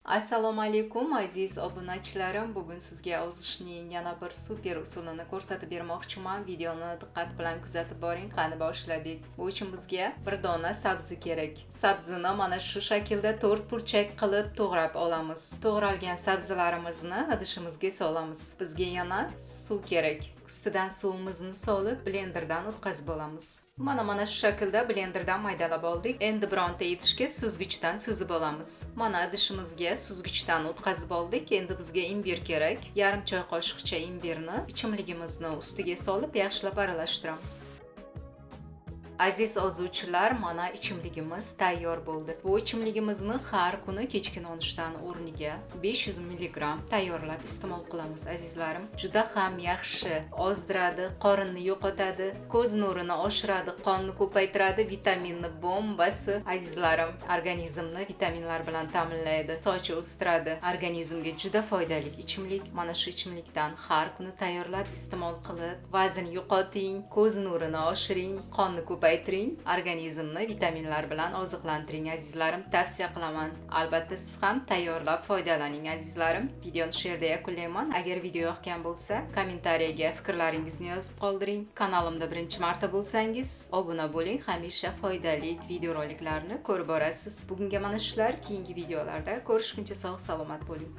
Assalomu alaykum aziz obunachilarim. Bugun sizga ozishning yana bir super usulini ko'rsatib bermoqchiman. Videoni diqqat bilan kuzatib boring. Qani boshladik. Bu uchun bizga bir dona sabzi kerak. Sabzini mana shu shaklda 4 burchak qilib to'g'rab olamiz. To'g'ralgan sabzilarimizni idishimizga solamiz. Bizga yana suv kerak. Ustidan suvimizni solib blenderdan o'tkazib olamiz. Mana shu shaklda blenderdan maydalab oldik. Endi bironta idishga suzgichdan suzib olamiz. Mana idishimizga suzgichdan o'tkazib oldik. Endi bizga imbir kerak. Yarim choy qoshiqcha imbirni ichimligimizni ustiga solib yaxshilab aralashtiramiz. Aziz ozuvchilar, mana ichimligimiz tayyor bo'ldi. Bu ichimligimizni har kuni kechki nonushtaning o'rniga 500 mg tayyorlab iste'mol qilamiz azizlarim. Juda ham yaxshi, ozdiradi, qorinni yo'qotadi, ko'z nurini oshiradi, qonni ko'paytiradi, vitaminni bombasi azizlarim. Organizmni vitaminlar bilan ta'minlaydi, soch o'stiradi. Organizmga juda foydali ichimlik. Mana shu ichimlikdan har kuni tayyorlab iste'mol qilib, vazn yo'qoting, ko'z nurini oshiring, qonni ko'paytiring. Organizmni vitaminlar bilan oziqlantiring azizlarim. Tavsiya qilaman. Albatta siz ham tayyorlab foydalaning azizlarim. Videoni shu yerda yakunlayman. Agar video yoqgan bo'lsa, kommentariyaga fikrlaringizni yozib qoldiring. Kanalimda birinchi marta bo'lsangiz, obuna bo'ling. Hamisha foydali videoroliklarni ko'rib borasiz. Bugunga mana shular, keyingi videolarda ko'rishguncha sog' salomat bo'ling.